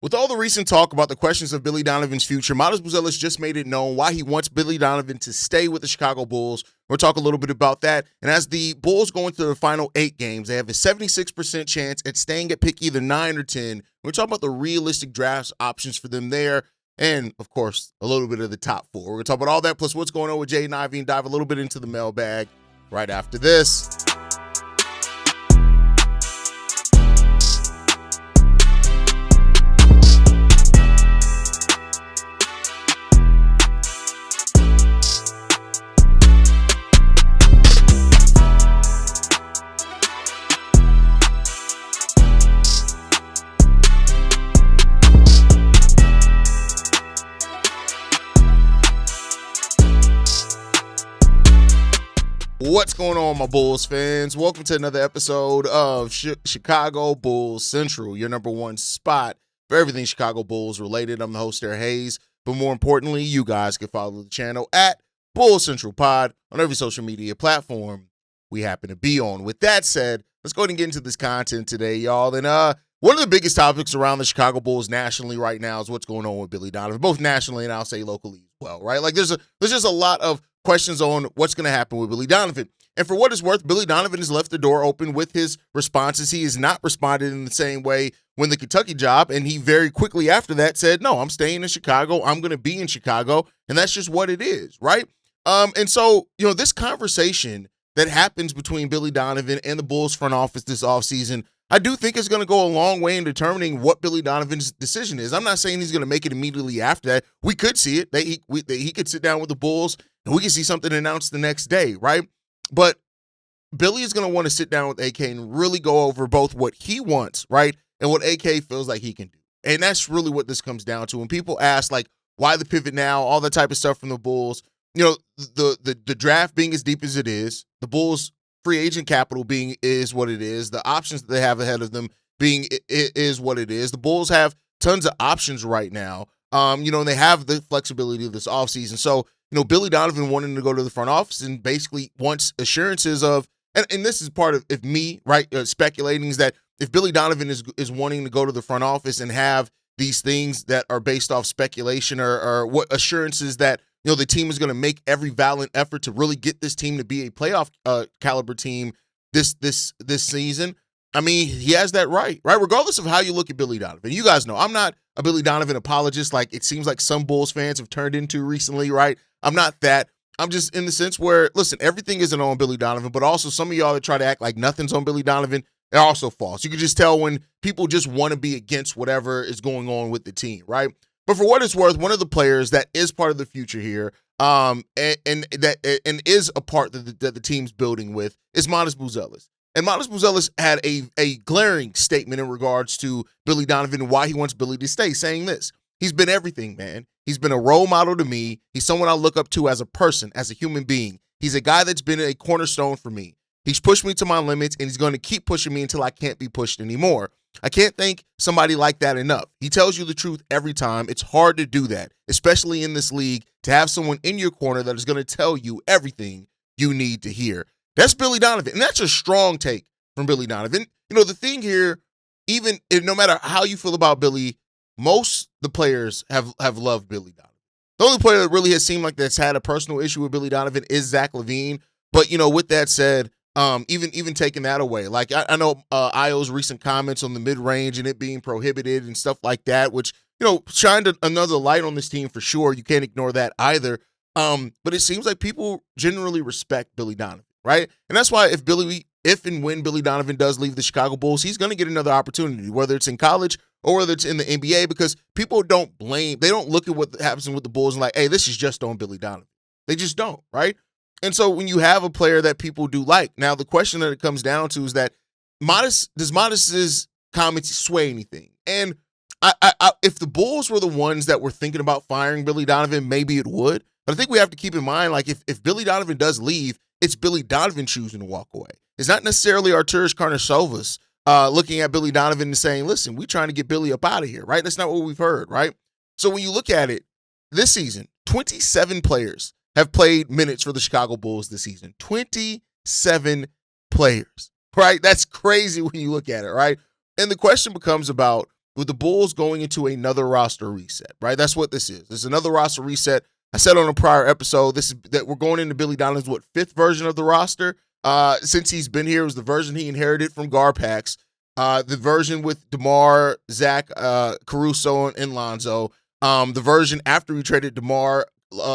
With all the recent talk about the questions of Billy Donovan's future, Buzelis just made it known why he wants Billy Donovan to stay with the Chicago Bulls. We'll talk a little bit about that. And as the Bulls go into the final 8 games, they have a 76% chance at staying at pick either 9 or 10. We're talking about the realistic draft options for them there. And, of course, a little bit of the top 4. We're going to talk about all that plus what's going on with Jaden Ivey and dive a little bit into the mailbag right after this. What's going on, my Bulls fans? Welcome to another episode of Chicago Bulls Central, your number one spot for everything Chicago Bulls related. I'm the host there, Haize. But more importantly, you guys can follow the channel at Bulls Central Pod on every social media platform we happen to be on. With that said, let's go ahead and get into this content today, y'all. And one of the biggest topics around the Chicago Bulls nationally right now is what's going on with Billy Donovan, both nationally and I'll say locally as well, right? Like there's just a lot of questions on what's going to happen with Billy Donovan. And for what it's worth, Billy Donovan has left the door open with his responses. He has not responded in the same way when the Kentucky job, and he very quickly after that said, no, I'm staying in Chicago. I'm going to be in Chicago, and that's just what it is, right? And so, this conversation that happens between Billy Donovan and the Bulls front office this offseason, I do think it's going to go a long way in determining what Billy Donovan's decision is. I'm not saying he's going to make it immediately after that. We could see it. That he could sit down with the Bulls, and we could see something announced the next day, right? But Billy is going to want to sit down with AK and really go over both what he wants, right, and what AK feels like he can do. And that's really what this comes down to. When people ask, like, why the pivot now, all that type of stuff from the Bulls, the draft being as deep as it is, the Bulls' free agent capital being is what it is, the options that they have ahead of them being is what it is. The Bulls have tons of options right now, and they have the flexibility of this offseason. So, Billy Donovan wanting to go to the front office and basically wants assurances of, and this is part of me, right, speculating is that if Billy Donovan is wanting to go to the front office and have these things that are based off speculation or what assurances that, the team is going to make every valiant effort to really get this team to be a playoff caliber team this season, I mean, he has that right? Regardless of how you look at Billy Donovan. You guys know I'm not a Billy Donovan apologist like it seems like some Bulls fans have turned into recently, right? I'm not that. I'm just in the sense where, listen, everything isn't on Billy Donovan, but also some of y'all that try to act like nothing's on Billy Donovan, they're also false. You can just tell when people just want to be against whatever is going on with the team, right? But for what it's worth, one of the players that is part of the future here, and is a part that the team's building with is Buzelis. And Buzelis had a glaring statement in regards to Billy Donovan and why he wants Billy to stay, saying this: he's been everything, man. He's been a role model to me. He's someone I look up to as a person, as a human being. He's a guy that's been a cornerstone for me. He's pushed me to my limits, and he's going to keep pushing me until I can't be pushed anymore. I can't thank somebody like that enough. He tells you the truth every time. It's hard to do that, especially in this league, to have someone in your corner that is going to tell you everything you need to hear. That's Billy Donovan, and that's a strong take from Billy Donovan. The thing here, even if, no matter how you feel about Billy, most the players have loved Billy Donovan. The only player that really has seemed like that's had a personal issue with Billy Donovan is Zach LaVine. But, with that said, even taking that away, like I know Io's recent comments on the mid-range and it being prohibited and stuff like that, which, shined another light on this team for sure. You can't ignore that either. But it seems like people generally respect Billy Donovan, right? And that's why if and when Billy Donovan does leave the Chicago Bulls, he's going to get another opportunity, whether it's in college or whether it's in the NBA, because people they don't look at what happens with the Bulls and like, hey, this is just on Billy Donovan. They just don't, right? And so when you have a player that people do like, now the question that it comes down to is that does Modest's comments sway anything? And if the Bulls were the ones that were thinking about firing Billy Donovan, maybe it would. But I think we have to keep in mind, like if Billy Donovan does leave, it's Billy Donovan choosing to walk away. It's not necessarily Arturas Karnisovas looking at Billy Donovan and saying, listen, we're trying to get Billy up out of here, right? That's not what we've heard, right? So when you look at it, this season, 27 players have played minutes for the Chicago Bulls this season. 27 players, right? That's crazy when you look at it, right? And the question becomes about, with the Bulls going into another roster reset, right? That's what this is. It's another roster reset. I said on a prior episode, this is that we're going into Billy Donovan's fifth version of the roster. Since he's been here, it was the version he inherited from Garpax. The version with DeMar, Zach, Caruso, and Lonzo. The version after we traded DeMar,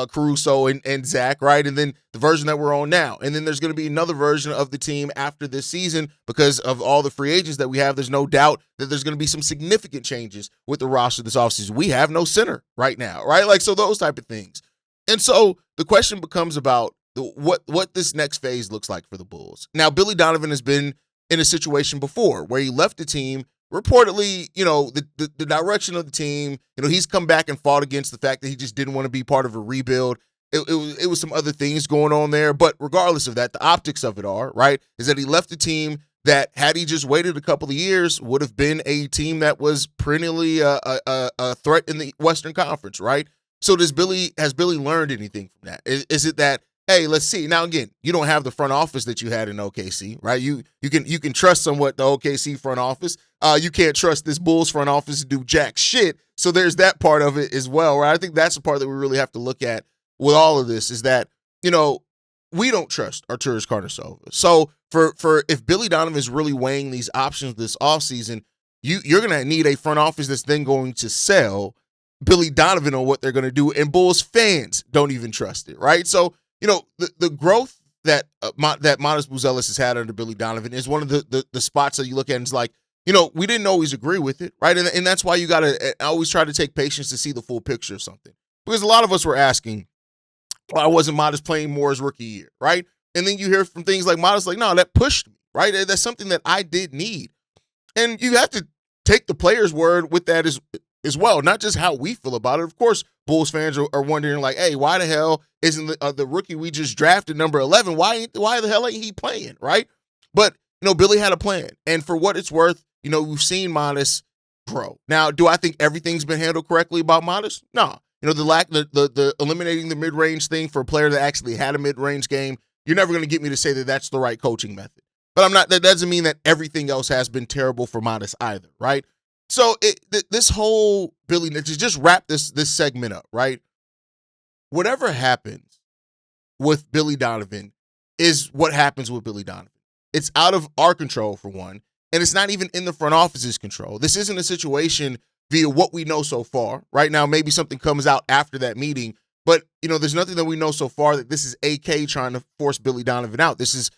Caruso, and Zach, right? And then the version that we're on now. And then there's going to be another version of the team after this season because of all the free agents that we have. There's no doubt that there's going to be some significant changes with the roster this offseason. We have no center right now, right? Like, so those type of things. And so the question becomes about what this next phase looks like for the Bulls. Now, Billy Donovan has been in a situation before where he left the team. Reportedly, the direction of the team, he's come back and fought against the fact that he just didn't want to be part of a rebuild. It was some other things going on there. But regardless of that, the optics of it are, right, is that he left a team that, had he just waited a couple of years, would have been a team that was perennially a threat in the Western Conference, right? So has Billy learned anything from that? Is it that, hey, let's see. Now, again, you don't have the front office that you had in OKC, right? You can trust somewhat the OKC front office. You can't trust this Bulls front office to do jack shit. So there's that part of it as well, right? I think that's the part that we really have to look at with all of this is that, we don't trust Arturas Karnisovas. So for if Billy Donovan is really weighing these options this offseason, you're going to need a front office that's then going to sell Billy Donovan on what they're going to do, and Bulls fans don't even trust it, right? So, the growth that Matas Buzelis has had under Billy Donovan is one of the spots that you look at and it's like, we didn't always agree with it, right? And that's why you got to always try to take patience to see the full picture of something. Because a lot of us were asking, why wasn't Matas playing more his rookie year, right? And then you hear from things like Matas like, no, that pushed me, right? That's something that I did need. And you have to take the player's word with that as well, not just how we feel about it. Of course, Bulls fans are wondering, like, hey, why the hell isn't the rookie we just drafted, number 11, why the hell ain't he playing, right? But, Billy had a plan. And for what it's worth, we've seen Matas grow. Now, do I think everything's been handled correctly about Matas? No. The eliminating the mid-range thing for a player that actually had a mid-range game, you're never going to get me to say that that's the right coaching method. But that doesn't mean that everything else has been terrible for Matas either, right? So this whole Billy, just wrap this segment up, right? Whatever happens with Billy Donovan is what happens with Billy Donovan. It's out of our control, for one, and it's not even in the front office's control. This isn't a situation via what we know so far. Right now, maybe something comes out after that meeting, but, there's nothing that we know so far that this is AK trying to force Billy Donovan out. This is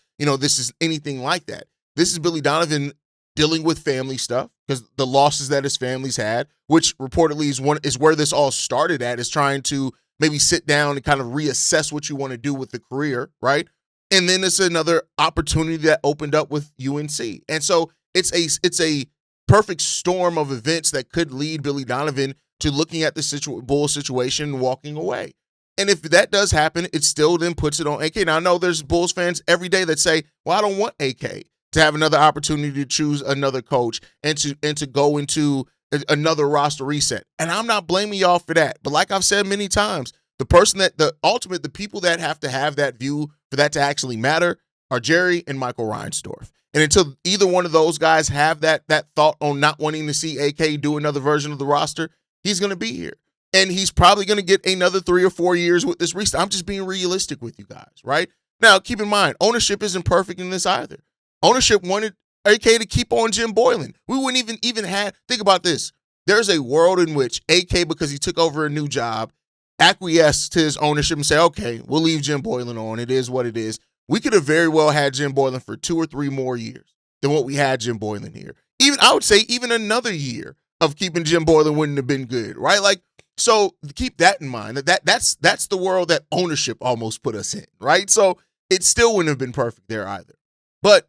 anything like that. This is Billy Donovan dealing with family stuff because the losses that his family's had, which reportedly is where this all started at, is trying to maybe sit down and kind of reassess what you want to do with the career, right? And then it's another opportunity that opened up with UNC. And so it's a perfect storm of events that could lead Billy Donovan to looking at the Bulls situation and walking away. And if that does happen, it still then puts it on AK. Now, I know there's Bulls fans every day that say, well, I don't want AK to have another opportunity to choose another coach and to go into another roster reset. And I'm not blaming y'all for that. But like I've said many times, the people that have to have that view for that to actually matter are Jerry and Michael Reinsdorf. And until either one of those guys have that thought on not wanting to see AK do another version of the roster, he's going to be here. And he's probably going to get another 3 or 4 years with this reset. I'm just being realistic with you guys, right? Now, keep in mind, ownership isn't perfect in this either. Ownership wanted AK to keep on Jim Boylan. We wouldn't even have, think about this. There's a world in which AK, because he took over a new job, acquiesced to his ownership and say, okay, we'll leave Jim Boylan on. It is what it is. We could have very well had Jim Boylan for 2 or 3 more years than what we had Jim Boylan here. I would say even another year of keeping Jim Boylan wouldn't have been good, right? Like, so keep that in mind. That's the world that ownership almost put us in, right? So it still wouldn't have been perfect there either. But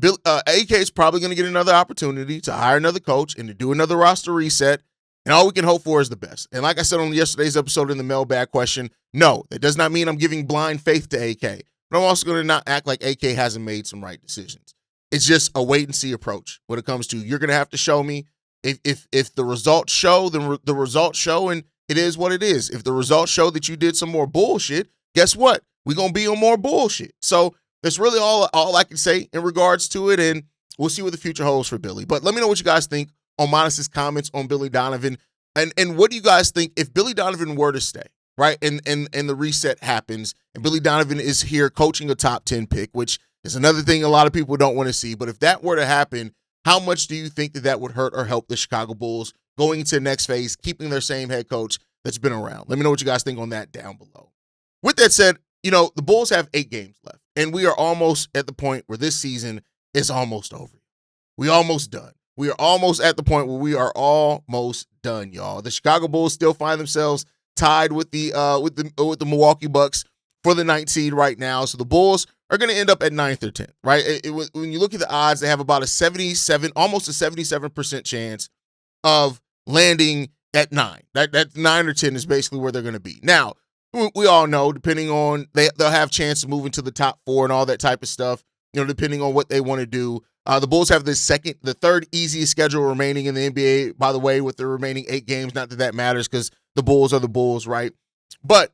AK is probably going to get another opportunity to hire another coach and to do another roster reset. And all we can hope for is the best. And like I said on yesterday's episode in the mailbag question, no, that does not mean I'm giving blind faith to AK. But I'm also going to not act like AK hasn't made some right decisions. It's just a wait and see approach when it comes to, you're going to have to show me. If the results show, then the results show, and it is what it is. If the results show that you did some more bullshit, guess what? We're going to be on more bullshit. So that's really all I can say in regards to it, and we'll see what the future holds for Billy. But let me know what you guys think on Modest's comments on Billy Donovan. And what do you guys think if Billy Donovan were to stay, right? And the reset happens, and Billy Donovan is here coaching a top 10 pick, which is another thing a lot of people don't want to see. But if that were to happen, how much do you think that would hurt or help the Chicago Bulls going into the next phase, keeping their same head coach that's been around? Let me know what you guys think on that down below. With that said, the Bulls have 8 games left, and we are almost at the point where this season is almost over. We almost done. We are almost at the point where we are almost done, y'all. The Chicago Bulls still find themselves tied with the Milwaukee Bucks for the 9th seed right now. So the Bulls are going to end up at 9th or 10th, right? When you look at the odds, they have about almost a 77% chance of landing at 9. That 9 or 10 is basically where they're going to be. Now, we all know, depending on, they'll have chance of moving to the top 4 and all that type of stuff, depending on what they want to do. The Bulls have the 3rd easiest schedule remaining in the NBA, by the way, with the remaining 8 games. Not that matters because the Bulls are the Bulls, right? But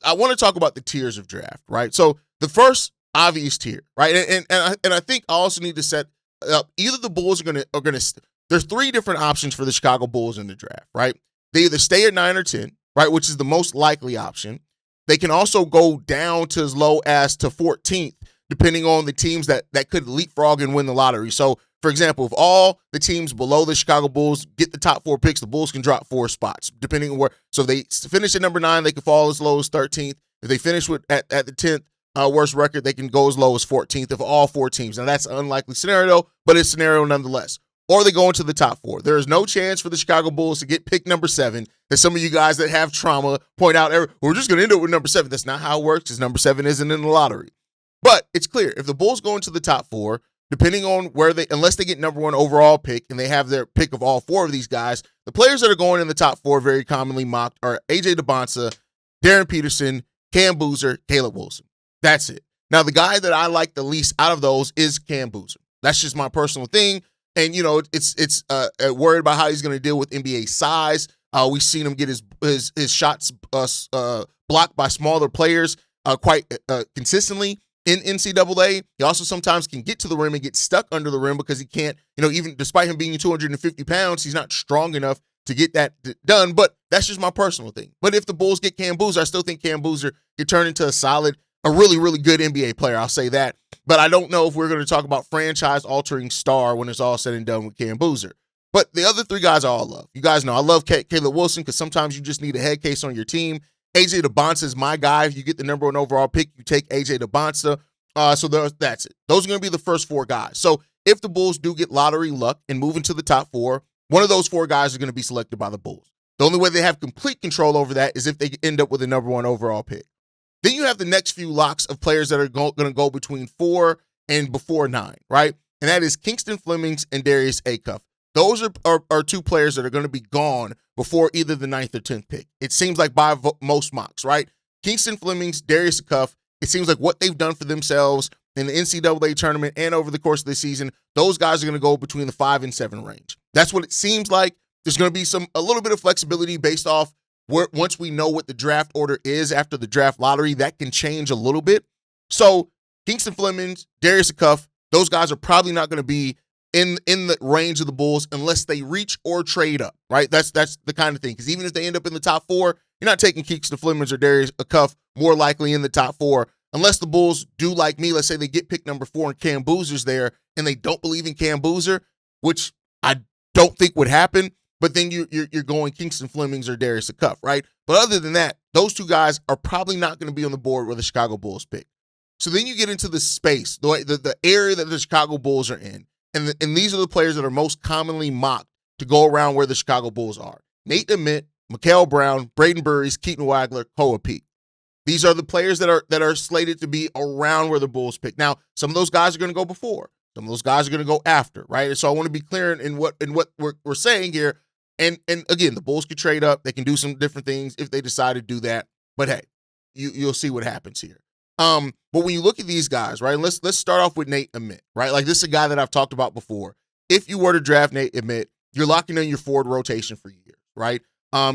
I want to talk about the tiers of draft, right? So the first obvious tier, right? And I think I also need to set up, either the Bulls are going to, there's 3 different options for the Chicago Bulls in the draft, right? They either stay at 9 or 10, right, which is the most likely option. They can also go down to as low as to 14th, depending on the teams that could leapfrog and win the lottery. So, for example, if all the teams below the Chicago Bulls get the top 4 picks, the Bulls can drop 4 spots, depending on where. So if they finish at number 9, they can fall as low as 13th. If they finish at the 10th worst record, they can go as low as 14th if all 4 teams. Now, that's an unlikely scenario, but it's a scenario nonetheless. Or they go into the top 4. There is no chance for the Chicago Bulls to get pick number 7. That some of you guys that have trauma point out, we're just going to end up with number 7. That's not how it works, because number 7 isn't in the lottery. But it's clear, if the Bulls go into the top 4, depending on where unless they get number 1 overall pick and they have their pick of all 4 of these guys, the players that are going in the top 4 very commonly mocked are A.J. DeBonsa, Darren Peterson, Cam Boozer, Caleb Wilson. That's it. Now, the guy that I like the least out of those is Cam Boozer. That's just my personal thing. And, it's worried about how he's going to deal with NBA size. We've seen him get his shots blocked by smaller players quite consistently in NCAA. He also sometimes can get to the rim and get stuck under the rim because he can't, even despite him being 250 pounds, he's not strong enough to get that done. But that's just my personal thing. But if the Bulls get Cam Boozer, I still think Cam Boozer could turn into a really, really good NBA player. I'll say that. But I don't know if we're going to talk about franchise-altering star when it's all said and done with Cam Boozer. But the other 3 guys I all love. You guys know I love Caleb Wilson because sometimes you just need a head case on your team. A.J. DeBonsa is my guy. If you get the number 1 overall pick, you take A.J. DeBonsa. So that's it. Those are going to be the first 4 guys. So if the Bulls do get lottery luck and move into the top 4, one of those 4 guys is going to be selected by the Bulls. The only way they have complete control over that is if they end up with a number 1 overall pick. Then you have the next few locks of players that are going to go between 4 and before 9, right? And that is Kingston Flemings and Darius Acuff. Those are 2 players that are going to be gone before either the 9th or 10th pick. It seems like by most mocks, right? Kingston Flemings, Darius Acuff, it seems like what they've done for themselves in the NCAA tournament and over the course of the season, those guys are going to go between the 5 and 7 range. That's what it seems like. There's going to be a little bit of flexibility based off once we know what the draft order is after the draft lottery. That can change a little bit. So Kingston Flemings, Darius Acuff, those guys are probably not going to be in the range of the Bulls unless they reach or trade up, right? That's the kind of thing. Because even if they end up in the top 4, you're not taking Kingston Flemings or Darius Acuff more likely in the top 4 unless the Bulls do like me. Let's say they get pick number 4 and Cam Boozer's there and they don't believe in Cam Boozer, which I don't think would happen. But then you're going Kingston Flemings or Darius Acuff, right? But other than that, those 2 guys are probably not going to be on the board where the Chicago Bulls pick. So then you get into the space, the area that the Chicago Bulls are in. And these are the players that are most commonly mocked to go around where the Chicago Bulls are. Nate Ament, Mikael Brown, Braden Burries, Keaton Wagler, Koa Peak. These are the players that are slated to be around where the Bulls pick. Now, some of those guys are going to go before. Some of those guys are going to go after, right? And so I want to be clear in what we're saying here. And again, the Bulls could trade up. They can do some different things if they decide to do that. But hey, you'll see what happens here. But when you look at these guys, right, let's start off with Nate Ament, right? Like, this is a guy that I've talked about before. If you were to draft Nate Ament, you're locking in your forward rotation for years, right?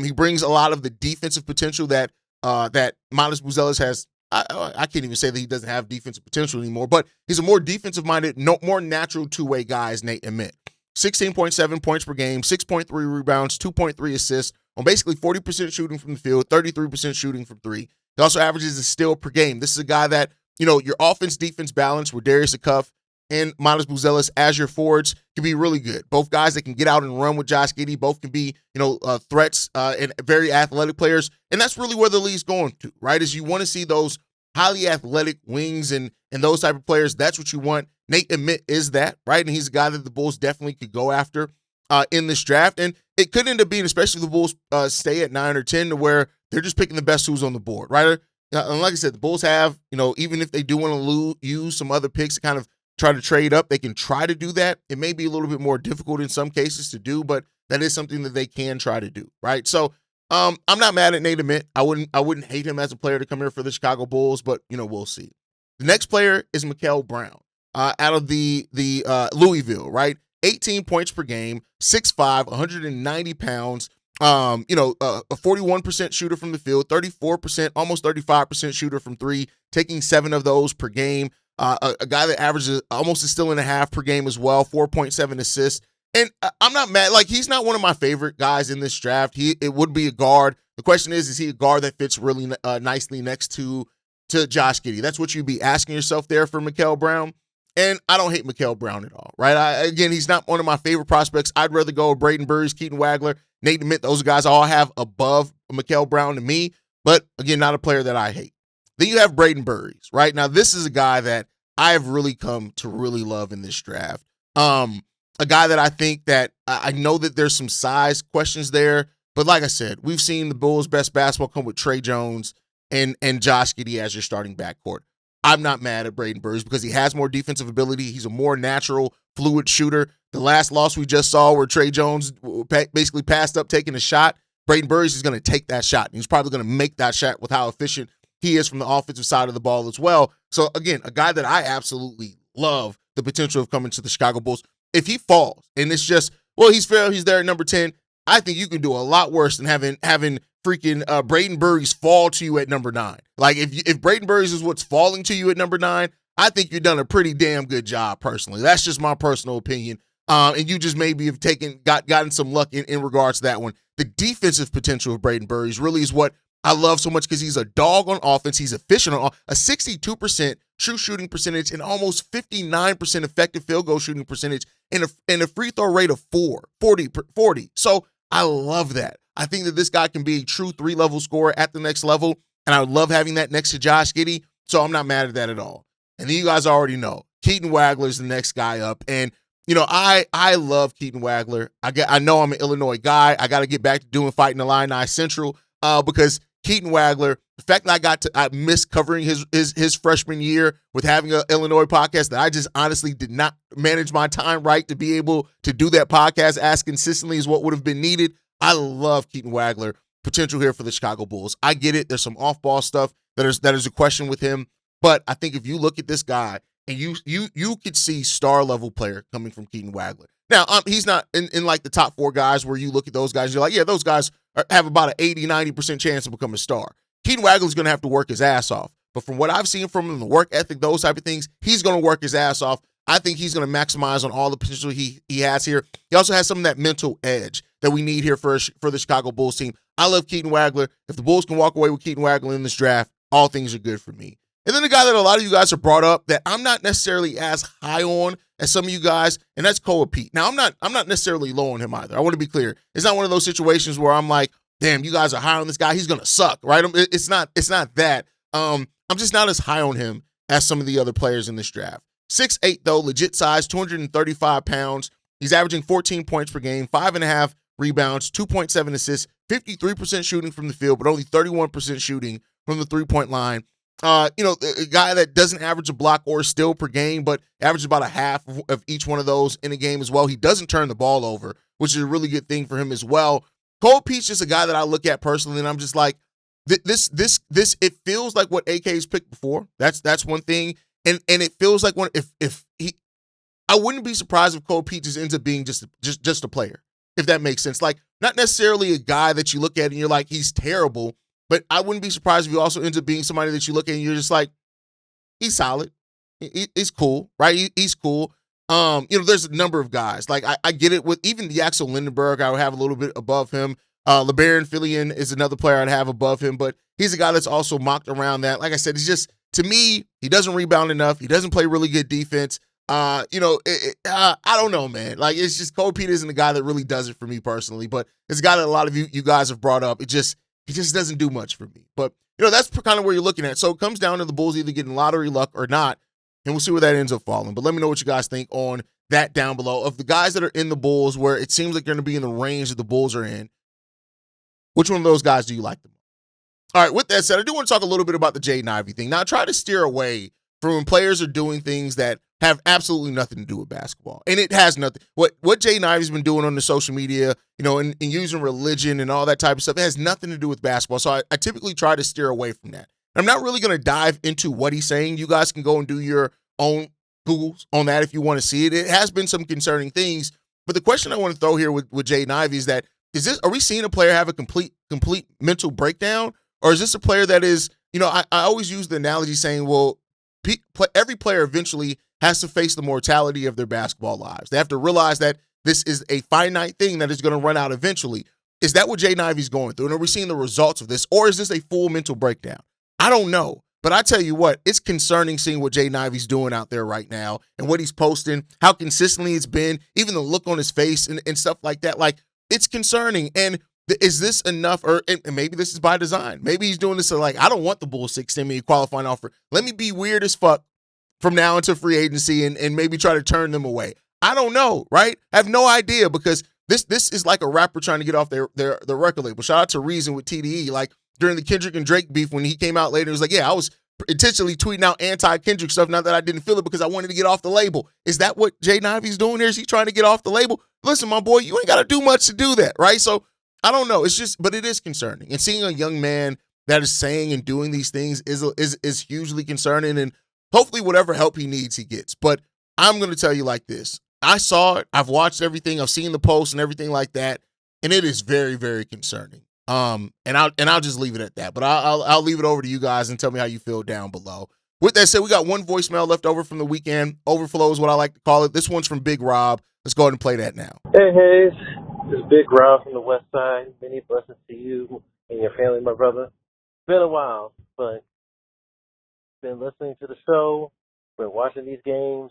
He brings a lot of the defensive potential that Miles Buzelis has. I can't even say that he doesn't have defensive potential anymore, but he's a more defensive-minded, more natural two-way guy is Nate Ament. 16.7 points per game, 6.3 rebounds, 2.3 assists on basically 40% shooting from the field, 33% shooting from three. He also averages a steal per game. This is a guy that, your offense-defense balance with Darius Acuff and Miles Buzelis as your forwards can be really good. Both guys that can get out and run with Josh Giddey. Both can be, threats and very athletic players. And that's really where the league's going to, right? Is you want to see those highly athletic wings and those type of players. That's what you want. Nate Emmett is that, right? And he's a guy that the Bulls definitely could go after in this draft. And it could end up being, especially if the Bulls stay at 9 or 10, to where they're just picking the best who's on the board, right? And like I said, the Bulls have, even if they do want to use some other picks to kind of try to trade up, they can try to do that. It may be a little bit more difficult in some cases to do, but that is something that they can try to do, right? So I'm not mad at Nate Emmett. I wouldn't hate him as a player to come here for the Chicago Bulls, but we'll see. The next player is Mikael Brown out of the Louisville, right? 18 points per game, 6'5", 190 pounds. A 41% shooter from the field, 34%, almost 35% shooter from three, taking 7 of those per game. A guy that averages almost a steal and a half per game as well, 4.7 assists. And I'm not mad. Like, he's not one of my favorite guys in this draft. It would be a guard. The question is he a guard that fits really nicely next to Josh Giddey? That's what you'd be asking yourself there for Mikael Brown. And I don't hate Mikael Brown at all, right? Again, he's not one of my favorite prospects. I'd rather go with Braden Burries, Keaton Wagler, Nate Emmett. Those guys all have above Mikael Brown to me. But, again, not a player that I hate. Then you have Braden Burries, right? Now, this is a guy that I have really come to really love in this draft. A guy that I think that I know that there's some size questions there. But like I said, we've seen the Bulls' best basketball come with Trey Jones and Josh Giddey as your starting backcourt. I'm not mad at Braden Burries because he has more defensive ability. He's a more natural, fluid shooter. The last loss we just saw where Trey Jones basically passed up taking a shot, Braden Burries is going to take that shot. And he's probably going to make that shot with how efficient he is from the offensive side of the ball as well. So, again, a guy that I absolutely love the potential of coming to the Chicago Bulls. If he falls and it's just, he's fair, he's there at number 10, I think you can do a lot worse than having freaking Braden Burries fall to you at number 9. Like, if Braden Burries is what's falling to you at number 9, I think you've done a pretty damn good job personally. That's just my personal opinion. And you just maybe have gotten some luck in regards to that one. The defensive potential of Braden Burries really is what I love so much because he's a dog on offense. He's efficient on a 62% true shooting percentage and almost 59% effective field goal shooting percentage and a free throw rate of 40. So I love that. I think that this guy can be a true 3-level scorer at the next level, and I would love having that next to Josh Giddey, so I'm not mad at that at all. And then you guys already know, Keaton Wagler is the next guy up, and I love Keaton Wagler. I know I'm an Illinois guy. I got to get back to doing Fighting Illini Central because Keaton Wagler, the fact that I missed covering his freshman year with having an Illinois podcast that I just honestly did not manage my time right to be able to do that podcast as consistently as what would have been needed. I love Keaton Wagler potential here for the Chicago Bulls. I get it. There's some off-ball stuff that is a question with him, but I think if you look at this guy and you could see star-level player coming from Keaton Wagler. Now, he's not in like the top 4 guys where you look at those guys, you're like, yeah, those guys have about an 80-90% chance to become a star. Keaton Wagler's going to have to work his ass off. But from what I've seen from him, the work ethic, those type of things, he's going to work his ass off. I think he's going to maximize on all the potential he has here. He also has some of that mental edge that we need here for the Chicago Bulls team. I love Keaton Wagler. If the Bulls can walk away with Keaton Wagler in this draft, all things are good for me. And then the guy that a lot of you guys have brought up that I'm not necessarily as high on as some of you guys, and that's Koa Pete. Now, I'm not necessarily low on him either. I want to be clear. It's not one of those situations where I'm like, damn, you guys are high on this guy. He's going to suck, right? It's not that. I'm just not as high on him as some of the other players in this draft. 6'8", though, legit size, 235 pounds. He's averaging 14 points per game, 5.5 rebounds, 2.7 assists, 53% shooting from the field, but only 31% shooting from the three-point line. A guy that doesn't average a block or a steal per game, but averages about a half of each one of those in a game as well. He doesn't turn the ball over, which is a really good thing for him as well. Cole Pete's just a guy that I look at personally, and I'm just like, this. It feels like what AK's picked before. That's one thing, and it feels like I wouldn't be surprised if Cole Pete just ends up being just a player, if that makes sense. Like, not necessarily a guy that you look at and you're like, he's terrible. But I wouldn't be surprised if he also ends up being somebody that you look at and you're just like, he's solid. He's cool, right? He's cool. There's a number of guys. Like I get it with even the Axel Lindenberg, I would have a little bit above him. LeBaron Fillion is another player I'd have above him, but he's a guy that's also mocked around that. Like I said, it's just, to me, he doesn't rebound enough. He doesn't play really good defense. I don't know, man. Like, it's just Cole Pete isn't the guy that really does it for me personally, but it's a guy that a lot of you guys have brought up. He just doesn't do much for me. But, that's kind of where you're looking at. So it comes down to the Bulls either getting lottery luck or not, and we'll see where that ends up falling. But let me know what you guys think on that down below. Of the guys that are in the Bulls where it seems like they're going to be in the range that the Bulls are in, which one of those guys do you like the most? All right, with that said, I do want to talk a little bit about the Jaden Ivey thing. Now, I try to steer away from when players are doing things that have absolutely nothing to do with basketball. And it has nothing. What Jaden Ivey's been doing on the social media, and using religion and all that type of stuff, it has nothing to do with basketball. So I typically try to steer away from that. I'm not really going to dive into what he's saying. You guys can go and do your own Googles on that if you want to see it. It has been some concerning things. But the question I want to throw here with Jaden Ivey is that, are we seeing a player have a complete mental breakdown? Or is this a player that is, I always use the analogy saying, well, every player eventually has to face the mortality of their basketball lives. They have to realize that this is a finite thing that is going to run out eventually. Is that what Jaden Ivey's going through? And are we seeing the results of this? Or is this a full mental breakdown? I don't know. But I tell you what, it's concerning seeing what Jaden Ivey's doing out there right now and what he's posting, how consistently it's been, even the look on his face and stuff like that. Like, it's concerning. And is this enough? And maybe this is by design. Maybe he's doing this to, like, I don't want the Bulls to extend me a qualifying offer. Let me be weird as fuck from now into free agency and maybe try to turn them away. I don't know, right? I have no idea, because this is like a rapper trying to get off their record label. Shout out to Reason with TDE. Like, during the Kendrick and Drake beef, when he came out later, he was like, yeah, I was intentionally tweeting out anti-Kendrick stuff, not that I didn't feel it, because I wanted to get off the label. Is that what Jaden Ivey's doing here? Is he trying to get off the label? Listen, my boy, you ain't got to do much to do that, right? So I don't know. But it is concerning. And seeing a young man that is saying and doing these things is hugely concerning. And hopefully whatever help he needs, he gets. But I'm going to tell you like this. I saw it. I've watched everything. I've seen the posts and everything like that. And it is very, very concerning. And I'll just leave it at that. But I'll leave it over to you guys and tell me how you feel down below. With that said, we got one voicemail left over from the weekend. Overflow is what I like to call it. This one's from Big Rob. Let's go ahead and play that now. Hey, Haize. This is Big Rob from the West Side. Many blessings to you and your family, my brother. It's been a while, but been listening to the show, been watching these games,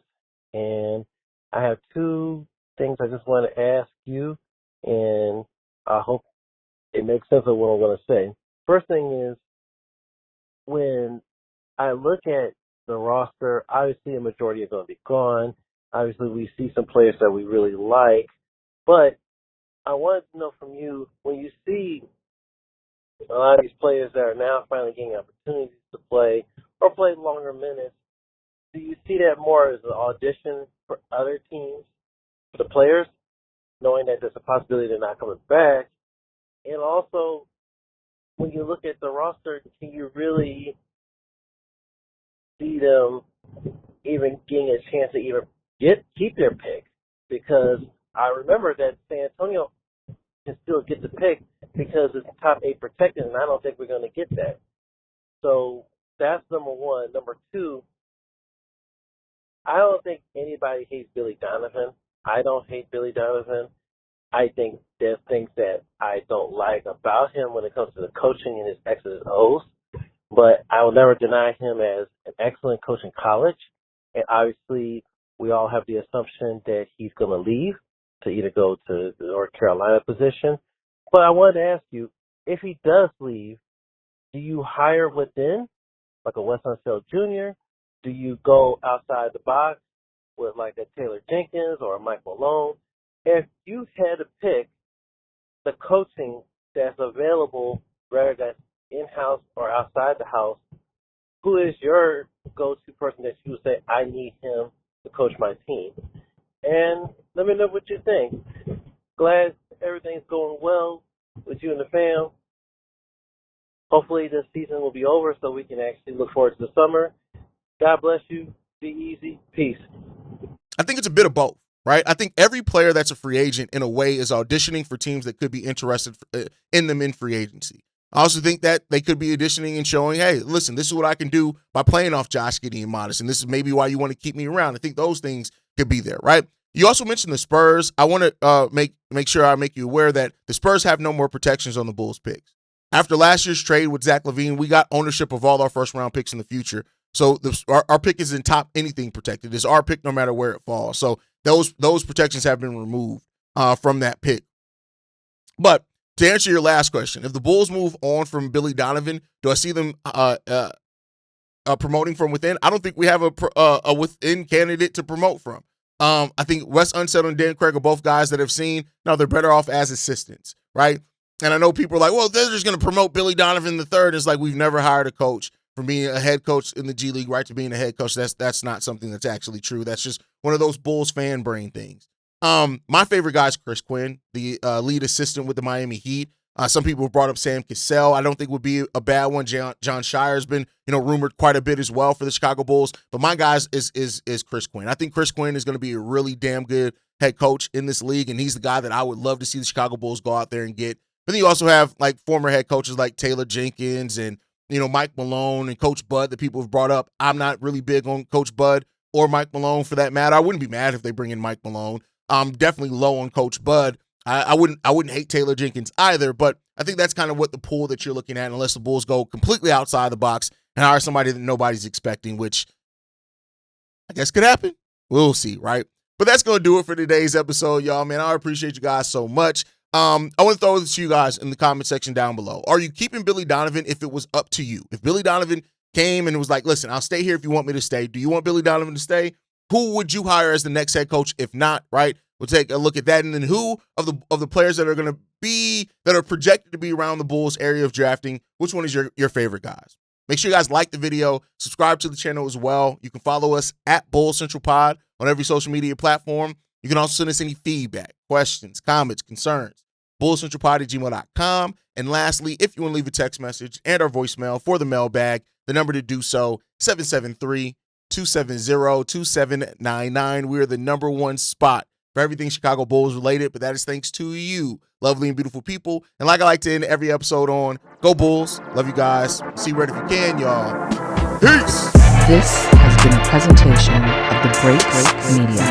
and I have two things I just want to ask you, and I hope it makes sense of what I'm going to say. First thing is, when I look at the roster, obviously a majority are going to be gone. Obviously, we see some players that we really like, but I wanted to know from you, when you see a lot of these players that are now finally getting opportunities to play or play longer minutes, do you see that more as an audition for other teams, for the players, knowing that there's a possibility they're not coming back? And also, when you look at the roster, can you really see them even getting a chance to even keep their pick? Because I remember that San Antonio can still get the pick because it's top 8 protected, and I don't think we're going to get that. So that's number one. Number two, I don't think anybody hates Billy Donovan. I don't hate Billy Donovan. I think there's things that I don't like about him when it comes to the coaching and his X's and O's, but I will never deny him as an excellent coach in college. And obviously, we all have the assumption that he's going to leave to either go to the North Carolina position. But I wanted to ask you, if he does leave, do you hire within, like a Wes Unseld Jr.? Do you go outside the box with like a Taylor Jenkins or a Mike Malone? If you had to pick the coaching that's available, whether that's in-house or outside the house, who is your go-to person that you would say, I need him to coach my team? And let me know what you think. Glad everything's going well with you and the fam. Hopefully this season will be over so we can actually look forward to the summer. God bless you. Be easy. Peace. I think it's a bit of both, right? I think every player that's a free agent, in a way, is auditioning for teams that could be interested in them in free agency. I also think that they could be auditioning and showing, hey, listen, this is what I can do by playing off Josh Giddey and Modest, and this is maybe why you want to keep me around. I think those things could be there, right? You also mentioned the Spurs. I want to make sure I make you aware that the Spurs have no more protections on the Bulls picks. After last year's trade with Zach LaVine, we got ownership of all our first-round picks in the future. So our pick isn't top anything protected. It's our pick no matter where it falls. So those protections have been removed from that pick. But to answer your last question, if the Bulls move on from Billy Donovan, do I see them promoting from within? I don't think we have a within candidate to promote from. I think Wes Unseld and Dan Craig are both guys that have seen, no, they're better off as assistants, right? And I know people are like, well, they're just going to promote Billy Donovan III. It's like we've never hired a coach from being a head coach in the G League, right, to being a head coach. That's not something that's actually true. That's just one of those Bulls fan brain things. My favorite guy is Chris Quinn, the lead assistant with the Miami Heat. Some people have brought up Sam Cassell. I don't think would be a bad one. John Shire's been, rumored quite a bit as well for the Chicago Bulls. But my guys is Chris Quinn. I think Chris Quinn is going to be a really damn good head coach in this league, and he's the guy that I would love to see the Chicago Bulls go out there and get. But then you also have like former head coaches like Taylor Jenkins and Mike Malone and Coach Bud that people have brought up. I'm not really big on Coach Bud or Mike Malone for that matter. I wouldn't be mad if they bring in Mike Malone. I'm definitely low on Coach Bud. I wouldn't hate Taylor Jenkins either, but I think that's kind of what the pool that you're looking at, unless the Bulls go completely outside the box and hire somebody that nobody's expecting, which I guess could happen. We'll see, right? But that's going to do it for today's episode, y'all. Man, I appreciate you guys so much. I want to throw this to you guys in the comment section down below. Are you keeping Billy Donovan if it was up to you? If Billy Donovan came and was like, listen, I'll stay here if you want me to stay. Do you want Billy Donovan to stay? Who would you hire as the next head coach? If not, right? We'll take a look at that. And then who of the players that are going to be, that are projected to be around the Bulls area of drafting, which one is your favorite guys? Make sure you guys like the video, subscribe to the channel as well. You can follow us at Bulls Central Pod on every social media platform. You can also send us any feedback, questions, comments, concerns. bullscentralpod@gmail.com. And lastly, if you want to leave a text message and our voicemail for the mailbag, the number to do so, 773-270-2799. We're the #1 spot for everything Chicago Bulls related, but that is thanks to you, lovely and beautiful people. And like I like to end every episode on, go Bulls. Love you guys. See you right if you can, y'all. Peace. This has been a presentation of the Break Media.